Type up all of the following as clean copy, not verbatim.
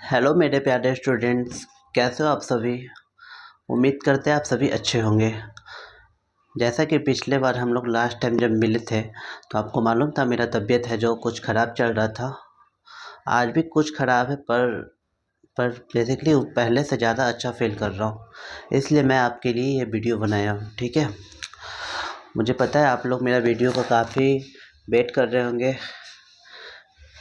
Hello मेरे प्यारे students, कैसे हो आप सभी। उम्मीद करते हैं आप सभी अच्छे होंगे। जैसा कि पिछले बार हम लोग लास्ट टाइम जब मिले थे तो आपको मालूम था मेरा तबीयत है जो कुछ ख़राब चल रहा था। आज भी कुछ ख़राब है पर बेसिकली पहले से ज़्यादा अच्छा फील कर रहा हूँ, इसलिए मैं आपके लिए ये वीडियो बनाया हूँ। ठीक है, मुझे पता है आप लोग मेरा वीडियो को काफ़ी वेट कर रहे होंगे,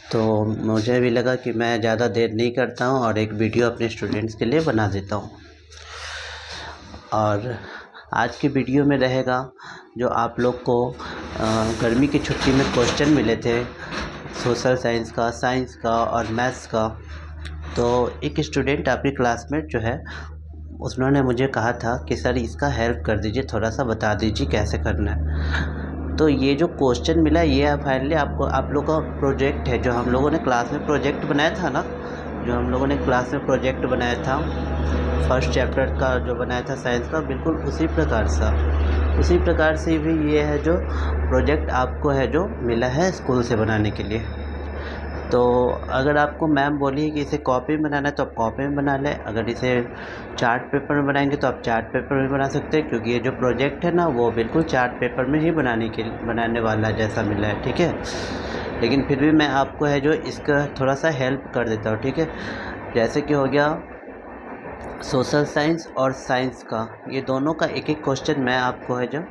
तो मुझे भी लगा कि मैं ज़्यादा देर नहीं करता हूँ और एक वीडियो अपने स्टूडेंट्स के लिए बना देता हूँ। और आज की वीडियो में रहेगा जो आप लोग को गर्मी की छुट्टी में क्वेश्चन मिले थे सोशल साइंस का और मैथ्स का। तो एक स्टूडेंट आपकी क्लासमेट जो है उन्होंने मुझे कहा था कि सर इसका हेल्प कर दीजिए, थोड़ा सा बता दीजिए कैसे करना है। तो ये जो क्वेश्चन मिला ये फाइनली आप लोग का प्रोजेक्ट है, जो हम लोगों ने क्लास में प्रोजेक्ट बनाया था ना, जो हम लोगों ने क्लास में प्रोजेक्ट बनाया था फर्स्ट चैप्टर का जो बनाया था साइंस का, बिल्कुल उसी प्रकार से भी ये है जो प्रोजेक्ट आपको है जो मिला है स्कूल से बनाने के लिए। तो अगर आपको मैम बोली कि इसे कॉपी में बनाना है तो आप कॉपी में बना लें, अगर इसे चार्ट पेपर में बनाएंगे तो आप चार्ट पेपर में बना सकते हैं, क्योंकि ये जो प्रोजेक्ट है ना वो बिल्कुल चार्ट पेपर में ही बनाने वाला जैसा मिला है। ठीक है, लेकिन फिर भी मैं आपको है जो इसका थोड़ा सा हेल्प कर देता हूँ। ठीक है, जैसे कि हो गया सोशल साइंस और साइंस का, ये दोनों का एक एक क्वेश्चन मैं आपको है जो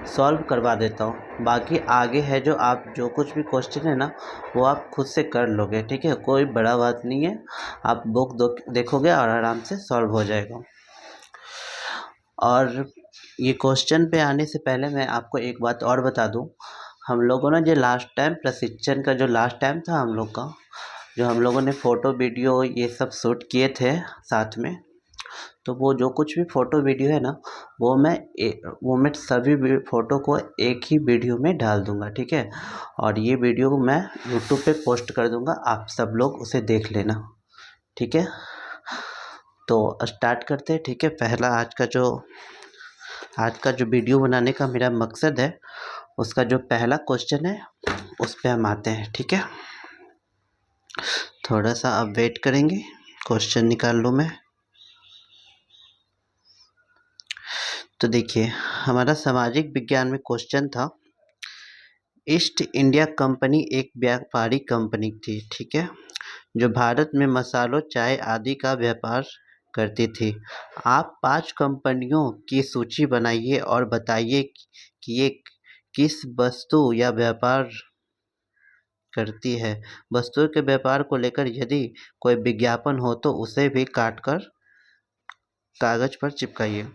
सॉल्व करवा देता हूँ। बाकी आगे है जो आप जो कुछ भी क्वेश्चन है ना वो आप खुद से कर लोगे। ठीक है, कोई बड़ा बात नहीं है, आप बुक देखोगे और आराम से सॉल्व हो जाएगा। और ये क्वेश्चन पे आने से पहले मैं आपको एक बात और बता दूँ, हम लोगों ने जो लास्ट टाइम प्रशिक्षण का जो लास्ट टाइम था हम लोग का, जो हम लोगों ने फ़ोटो वीडियो ये सब शूट किए थे साथ में, तो वो जो कुछ भी फ़ोटो वीडियो है ना वो मैं सभी फ़ोटो को एक ही वीडियो में डाल दूँगा। ठीक है, और ये वीडियो को मैं यूट्यूब पे पोस्ट कर दूँगा, आप सब लोग उसे देख लेना। ठीक है, तो स्टार्ट करते हैं। ठीक है, पहला आज का जो वीडियो बनाने का मेरा मकसद है उसका जो पहला क्वेश्चन है उस पर हम आते हैं। ठीक है, थोड़ा सा आप वेट करेंगे, क्वेश्चन निकाल लूँ मैं। तो देखिए हमारा सामाजिक विज्ञान में क्वेश्चन था, ईस्ट इंडिया कंपनी एक व्यापारी कंपनी थी। ठीक है, जो भारत में मसालों, चाय आदि का व्यापार करती थी। आप 5 कंपनियों की सूची बनाइए और बताइए कि ये किस वस्तु या व्यापार करती है। वस्तुओं के व्यापार को लेकर यदि कोई विज्ञापन हो तो उसे भी काटकर कागज पर चिपकाइए।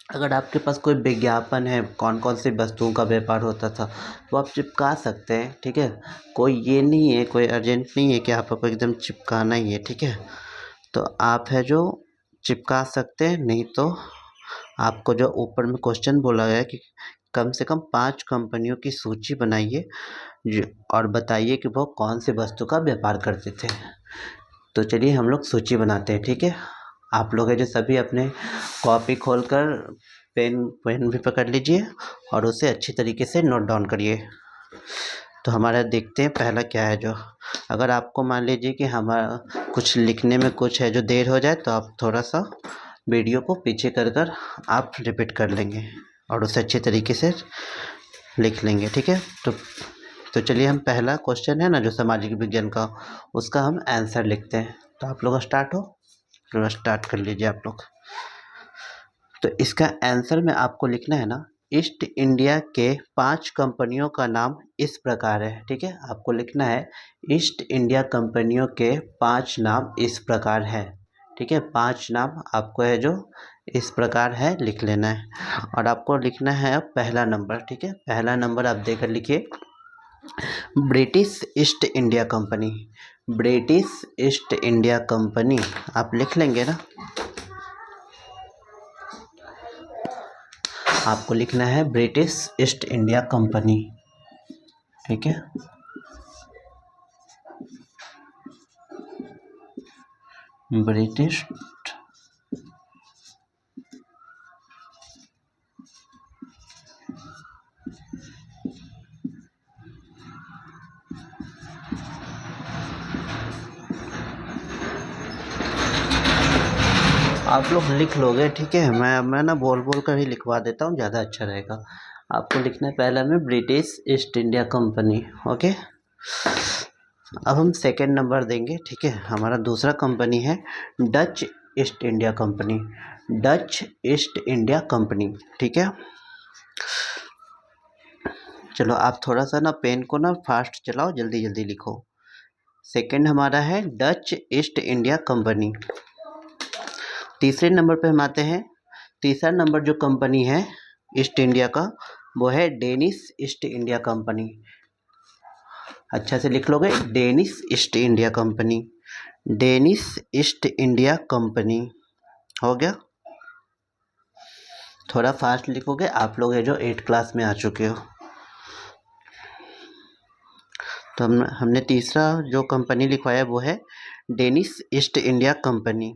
अगर आपके पास कोई विज्ञापन है कौन कौन सी वस्तुओं का व्यापार होता था तो आप चिपका सकते हैं। ठीक है, कोई ये नहीं है, कोई अर्जेंट नहीं है कि आपको एकदम चिपकाना ही है। ठीक है, तो आप है जो चिपका सकते हैं, नहीं तो आपको जो ऊपर में क्वेश्चन बोला गया कि कम से कम 5 कंपनियों की सूची बनाइए और बताइए कि वो कौन सी वस्तु का व्यापार करते थे। तो चलिए हम लोग सूची बनाते हैं। ठीक है, आप लोग है जो सभी अपने कॉपी खोलकर पेन भी पकड़ लीजिए और उसे अच्छी तरीके से नोट डाउन करिए। तो हमारा देखते हैं पहला क्या है। जो अगर आपको मान लीजिए कि हमारा कुछ लिखने में कुछ है जो देर हो जाए तो आप थोड़ा सा वीडियो को पीछे कर आप रिपीट कर लेंगे और उसे अच्छे तरीके से लिख लेंगे। ठीक है, तो चलिए हम पहला क्वेश्चन है ना जो सामाजिक विज्ञान का, उसका हम आंसर लिखते हैं। तो आप लोग स्टार्ट कर लीजिए आप लोग। तो इसका आंसर में आपको लिखना है ना, ईस्ट इंडिया के 5 कंपनियों का नाम इस प्रकार है। ठीक है, आपको लिखना है ईस्ट इंडिया कंपनियों के 5 नाम इस प्रकार है। ठीक है, 5 नाम आपको है जो इस प्रकार है लिख लेना है। और आपको लिखना है अब पहला नंबर। ठीक है, पहला नंबर आप देकर लिखिए, British east India company. British east India company आप लिख लेंगे ना, आपको लिखना है ब्रिटिश ईस्ट इंडिया कंपनी। ठीक है, ब्रिटिश आप लोग लिख लोगे, ठीक है। मैं ना बोल बोल कर ही लिखवा देता हूँ, ज़्यादा अच्छा रहेगा। आपको लिखना है पहला में British east India company. Okay, अब हम सेकंड नंबर देंगे, ठीक है। हमारा दूसरा कंपनी है Dutch east India company. Dutch east India company, ठीक है। चलो आप थोड़ा सा ना पेन को ना फास्ट चलाओ, जल्दी जल्दी लिखो। सेकंड हमारा है डच ईस्ट इंडिया कंपनी। तीसरे नंबर पे हम आते हैं। तीसरा नंबर जो कंपनी है ईस्ट इंडिया का, वो है डेनिश ईस्ट इंडिया कंपनी। अच्छा से लिख लोगे, Danish east India company. Danish east India company हो गया। थोड़ा फास्ट लिखोगे, आप लोग है जो 8 क्लास में आ चुके हो। तो हमने तीसरा जो कंपनी लिखवाया वो है डेनिश ईस्ट इंडिया कंपनी।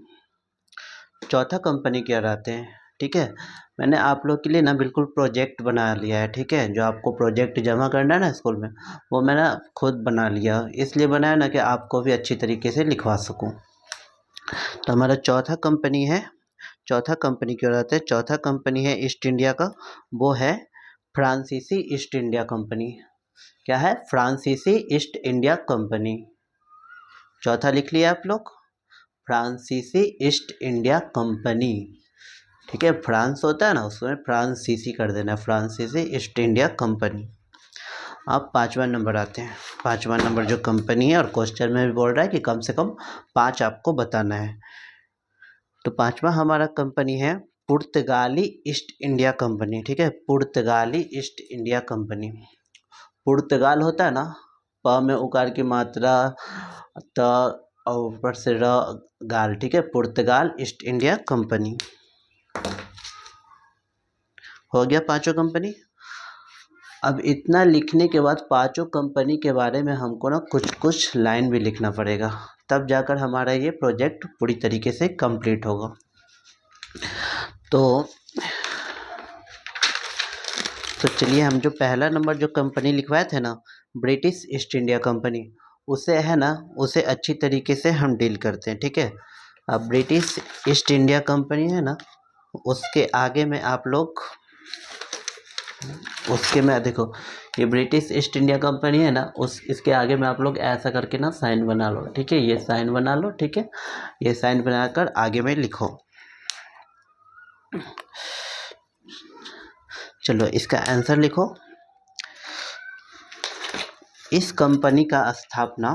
चौथा कंपनी क्या रहते हैं, ठीक है। मैंने आप लोग के लिए ना बिल्कुल प्रोजेक्ट बना लिया है, ठीक है। जो आपको प्रोजेक्ट जमा करना है ना स्कूल में, वो मैंने खुद बना लिया, इसलिए बनाया ना कि आपको भी अच्छी तरीके से लिखवा सकूं। तो हमारा चौथा कंपनी है, चौथा कंपनी क्यों रहता है, चौथा कंपनी है ईस्ट इंडिया का, वो है फ्रांसीसी ईस्ट इंडिया कंपनी। क्या है, फ्रांसीसी ईस्ट इंडिया कंपनी। चौथा लिख लिया आप लोग, फ्रांसीसी ईस्ट इंडिया कंपनी, ठीक है। फ्रांस होता है ना, उसमें फ्रांसीसी कर देना, फ्रांसीसी ईस्ट इंडिया कंपनी। अब पाँचवा नंबर आते हैं। पाँचवा नंबर जो कंपनी है, और क्वेश्चन में भी बोल रहा है कि कम से कम 5 आपको बताना है। तो पाँचवा हमारा कंपनी है पुर्तगाली ईस्ट इंडिया कंपनी, ठीक है। पुर्तगाली ईस्ट इंडिया कंपनी। पुर्तगाल होता है ना, प में उकार की मात्रा, त और ऊपर से र गाल, ठीक है। पुर्तगाल ईस्ट इंडिया कंपनी हो गया, पांचों कंपनी। अब इतना लिखने के बाद पांचों कंपनी के बारे में हमको ना कुछ कुछ लाइन भी लिखना पड़ेगा, तब जाकर हमारा ये प्रोजेक्ट पूरी तरीके से कंप्लीट होगा। तो चलिए, हम जो पहला नंबर जो कंपनी लिखवाए थे ना, ब्रिटिश ईस्ट इंडिया कंपनी, उसे है ना, उसे अच्छी तरीके से हम डील करते हैं, ठीक है। अब ब्रिटिश ईस्ट इंडिया कंपनी है ना, उसके आगे में आप लोग, उसके में देखो, ये ब्रिटिश ईस्ट इंडिया कंपनी है ना, इसके आगे में आप लोग ऐसा करके ना साइन बना लो, ठीक है। ये साइन बना लो, ठीक है। ये साइन बनाकर आगे में लिखो। चलो इसका आंसर लिखो। इस कंपनी का स्थापना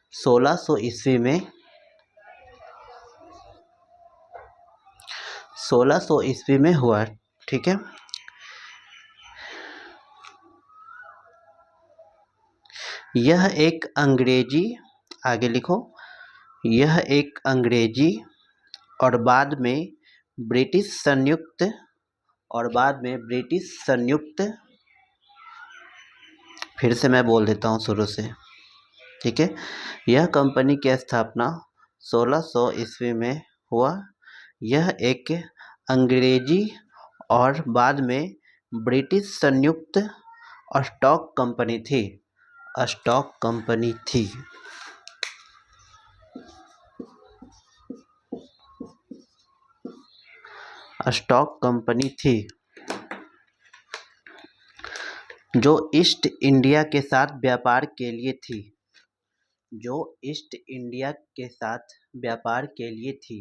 1600 ईस्वी में 1600 ईस्वी में हुआ, ठीक है। यह एक अंग्रेजी, आगे लिखो, यह एक अंग्रेजी और बाद में ब्रिटिश संयुक्त, फिर से मैं बोल देता हूँ शुरू से, ठीक है। यह कंपनी की स्थापना 1600 ईस्वी में हुआ। यह एक अंग्रेजी और बाद में ब्रिटिश संयुक्त स्टॉक कंपनी थी, स्टॉक कंपनी थी। स्टॉक कंपनी थी जो ईस्ट इंडिया के साथ व्यापार के लिए थी, जो ईस्ट इंडिया के साथ व्यापार के लिए थी,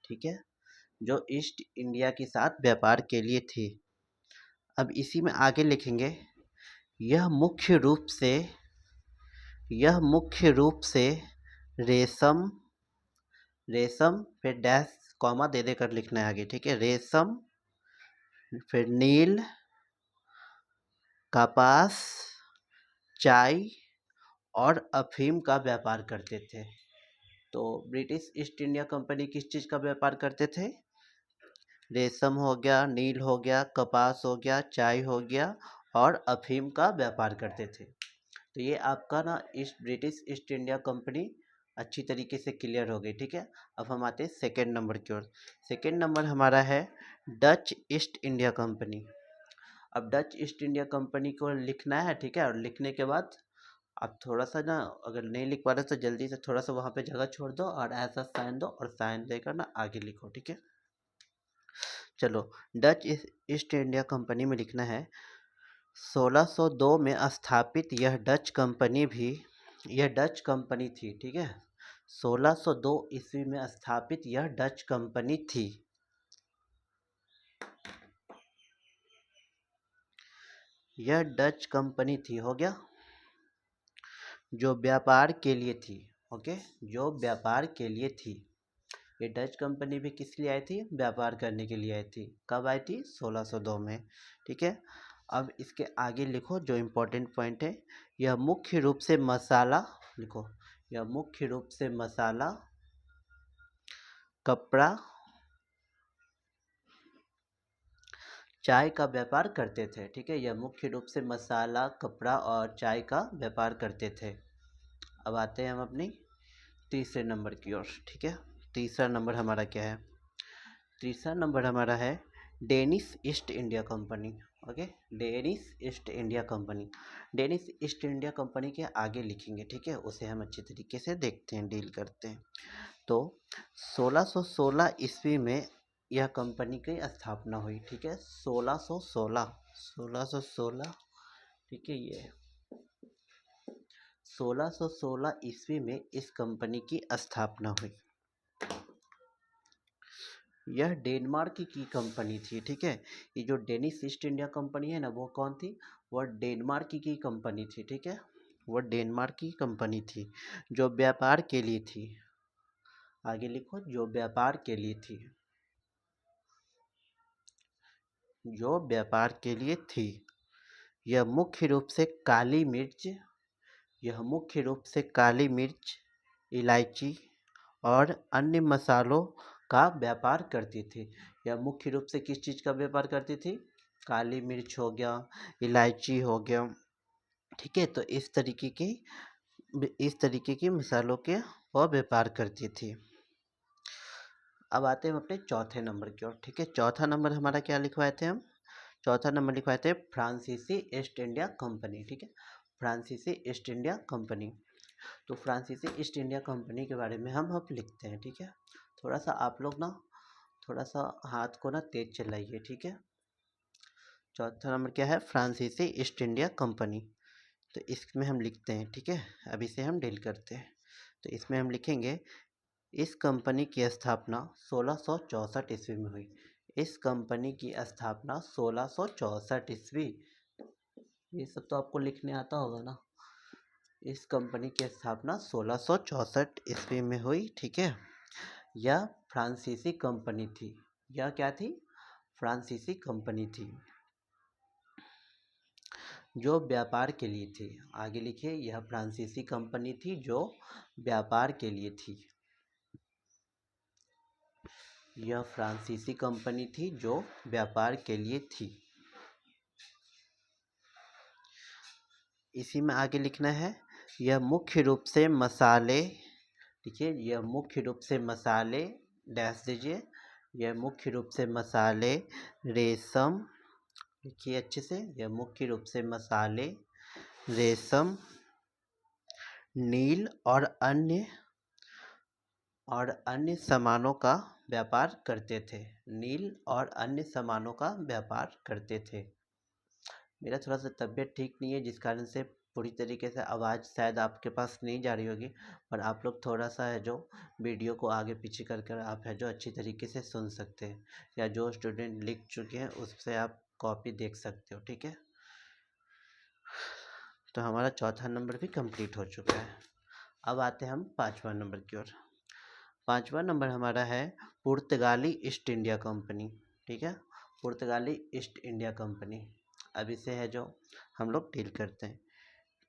ठीक है। जो ईस्ट इंडिया के साथ व्यापार के लिए थी। अब इसी में आगे लिखेंगे, यह मुख्य रूप से रेशम, फिर डैश कॉमा दे देकर लिखना है आगे, ठीक है। रेशम, फिर नील, कपास, चाय और अफीम का व्यापार करते थे। तो ब्रिटिश ईस्ट इंडिया कंपनी किस चीज़ का व्यापार करते थे, रेशम हो गया, नील हो गया, कपास हो गया, चाय हो गया और अफीम का व्यापार करते थे। तो ये आपका ना ब्रिटिश ईस्ट इंडिया कंपनी अच्छी तरीके से क्लियर हो गई, ठीक है। अब हम आते हैं सेकेंड नंबर की ओर। सेकेंड नंबर हमारा है डच ईस्ट इंडिया कंपनी। अब डच ईस्ट इंडिया कंपनी को लिखना है, ठीक है। और लिखने के बाद आप थोड़ा सा ना, अगर नहीं लिख पा रहे तो जल्दी से थोड़ा सा वहाँ पे जगह छोड़ दो और ऐसा साइन दो और साइन देकर ना आगे लिखो, ठीक है। चलो, डच ईस्ट इंडिया कंपनी में लिखना है 1602 में स्थापित यह डच कंपनी थी, ठीक है। 1602 ईस्वी में स्थापित यह डच कंपनी थी। यह डच कंपनी थी, हो गया, जो व्यापार के लिए थी। ओके, जो व्यापार के लिए थी। ये डच कंपनी भी किस लिए आई थी? व्यापार करने के लिए आई थी। कब आई थी? 1602 में, ठीक है। अब इसके आगे लिखो जो इम्पोर्टेंट पॉइंट है, यह मुख्य रूप से मसाला, लिखो, यह मुख्य रूप से मसाला, कपड़ा, चाय का व्यापार करते थे, ठीक है। यह मुख्य रूप से मसाला, कपड़ा और चाय का व्यापार करते थे। अब आते हैं हम अपनी तीसरे नंबर की ओर, ठीक है। तीसरा नंबर हमारा क्या है? तीसरा नंबर हमारा है Danish east India company. Okay, Danish east India company. Danish east India company के आगे लिखेंगे, ठीक है, उसे हम अच्छी तरीके से देखते हैं, डील करते हैं। तो 1616 ईस्वी में यह कंपनी की स्थापना हुई, ठीक है। 1616, ठीक है। ये 1616 ईस्वी में इस कंपनी की स्थापना हुई। यह डेनमार्क की कंपनी थी, ठीक है। ये जो डेनिश ईस्ट इंडिया कंपनी है ना, वो कौन थी? वह डेनमार्क की कंपनी थी, ठीक है। वह डेनमार्क की कंपनी थी जो व्यापार के लिए थी। आगे लिखो, जो व्यापार के लिए थी, जो व्यापार के लिए थी। यह मुख्य रूप से काली मिर्च, यह मुख्य रूप से काली मिर्च, इलायची और अन्य मसालों का व्यापार करती थी। यह मुख्य रूप से किस चीज़ का व्यापार करती थी? काली मिर्च हो गया, इलायची हो गया, ठीक है। तो इस तरीके की मसालों के वह व्यापार करती थी। अब आते हैं हम अपने चौथे नंबर की ओर, ठीक है। चौथा नंबर हमारा क्या लिखवाए थे हम? चौथा नंबर लिखवाए थे फ्रांसीसी ईस्ट इंडिया कंपनी, ठीक है। फ्रांसीसी ईस्ट इंडिया कंपनी। तो फ्रांसीसी ईस्ट इंडिया कंपनी के बारे में हम अब लिखते हैं, ठीक है। थोड़ा सा आप लोग ना, थोड़ा सा हाथ को ना तेज चलाइए, ठीक है। चौथा नंबर क्या है? फ्रांसीसी ईस्ट इंडिया कंपनी। तो इसमें हम लिखते हैं, ठीक है। अब इसे हम डील करते हैं। तो इसमें हम लिखेंगे, इस कंपनी की स्थापना 1664 ईस्वी में हुई। इस कंपनी की स्थापना 1664 ईस्वी, ये सब तो आपको लिखने आता होगा ना। इस कंपनी की स्थापना 1664 ईस्वी में हुई, ठीक है। यह फ्रांसीसी कंपनी थी। यह क्या थी? फ्रांसीसी कंपनी थी जो व्यापार के लिए थी। आगे लिखिए, यह फ्रांसीसी कंपनी थी जो व्यापार के लिए थी। यह फ्रांसीसी कंपनी थी जो व्यापार के लिए थी। इसी में आगे लिखना है, यह मुख्य रूप से मसाले, देखिए, यह मुख्य रूप से मसाले, डैश दीजिए, यह मुख्य रूप से मसाले, रेशम, लिखिए अच्छे से, यह मुख्य रूप से मसाले, रेशम, नील और अन्य सामानों का व्यापार करते थे। नील और अन्य सामानों का व्यापार करते थे। मेरा थोड़ा सा तबीयत ठीक नहीं है, जिस कारण से पूरी तरीके से आवाज़ शायद आपके पास नहीं जा रही होगी, पर आप लोग थोड़ा सा है जो वीडियो को आगे पीछे कर आप है जो अच्छी तरीके से सुन सकते हैं, या जो स्टूडेंट लिख चुके हैं उससे आप कॉपी देख सकते हो, ठीक है। तो हमारा चौथा नंबर भी कंप्लीट हो चुका है। अब आते हैं हम पाँचवा नंबर की ओर। पाँचवा नंबर हमारा है पुर्तगाली ईस्ट इंडिया कंपनी, ठीक है। पुर्तगाली ईस्ट इंडिया कंपनी। अब इसे है जो हम लोग डील करते हैं।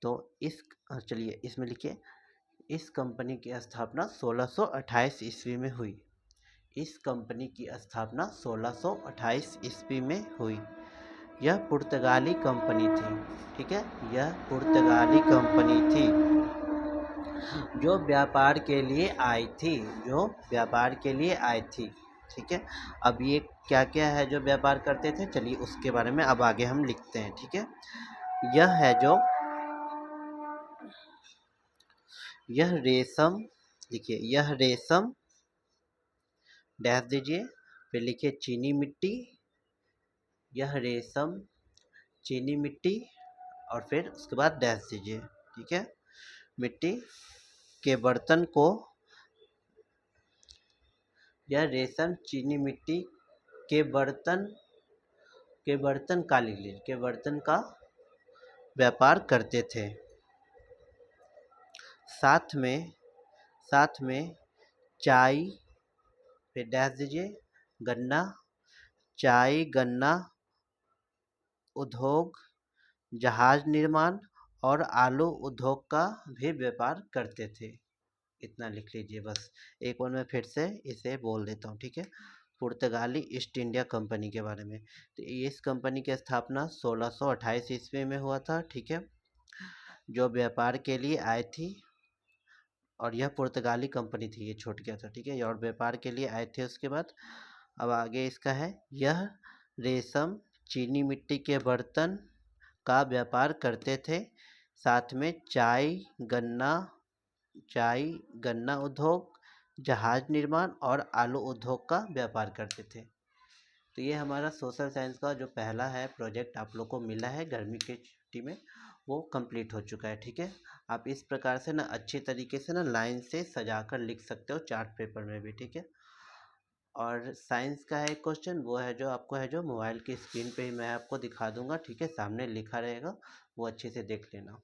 तो चलिए इसमें लिखिए, इस कंपनी की स्थापना 1628 ईस्वी में हुई। इस कंपनी की स्थापना 1628 ईस्वी में हुई। यह पुर्तगाली कंपनी थी, ठीक है। यह पुर्तगाली कंपनी थी जो व्यापार के लिए आई थी, जो व्यापार के लिए आई थी, ठीक है। अब ये क्या क्या है जो व्यापार करते थे, चलिए उसके बारे में अब आगे हम लिखते हैं, ठीक है। यह है जो यह रेशम, लिखिए यह रेशम डैश दीजिए, फिर लिखिए चीनी मिट्टी, यह रेशम चीनी मिट्टी, और फिर उसके बाद डैश दीजिए। ठीक है, मिट्टी के बर्तन को, यह रेशम चीनी मिट्टी के बर्तन का, लिख लीजिए के बर्तन का व्यापार करते थे। साथ में चाय, फिर डैश दीजिए, गन्ना, चाय गन्ना उद्योग, जहाज निर्माण और आलू उद्योग का भी व्यापार करते थे। इतना लिख लीजिए बस। एक बार मैं फिर से इसे बोल देता हूँ, ठीक है। पुर्तगाली ईस्ट इंडिया कंपनी के बारे में, तो इस कंपनी की स्थापना 1628 ईस्वी में हुआ था, ठीक है, जो व्यापार के लिए आई थी, और यह पुर्तगाली कंपनी थी, ये छूट गया था, ठीक है, और व्यापार के लिए आए थे। उसके बाद अब आगे इसका है, यह रेशम चीनी मिट्टी के बर्तन का व्यापार करते थे। साथ में चाय गन्ना उद्योग, जहाज निर्माण और आलू उद्योग का व्यापार करते थे। तो ये हमारा सोशल साइंस का जो पहला है प्रोजेक्ट आप लोग को मिला है गर्मी की छुट्टी में, वो कंप्लीट हो चुका है। ठीक है, आप इस प्रकार से ना अच्छी तरीके से ना लाइन से सजा कर लिख सकते हो चार्ट पेपर में भी। ठीक है, और साइंस का है क्वेश्चन, वो है जो आपको है जो मोबाइल की स्क्रीन पे ही मैं आपको दिखा दूंगा। ठीक है, सामने लिखा रहेगा, वो अच्छे से देख लेना।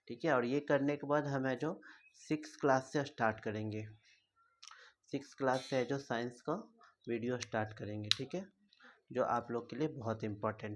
ठीक है, और ये करने के बाद हम है जो 6 क्लास से स्टार्ट करेंगे। 6 क्लास से है जो साइंस का वीडियो स्टार्ट करेंगे। ठीक है, जो आप लोग के लिए बहुत इम्पोर्टेंट है।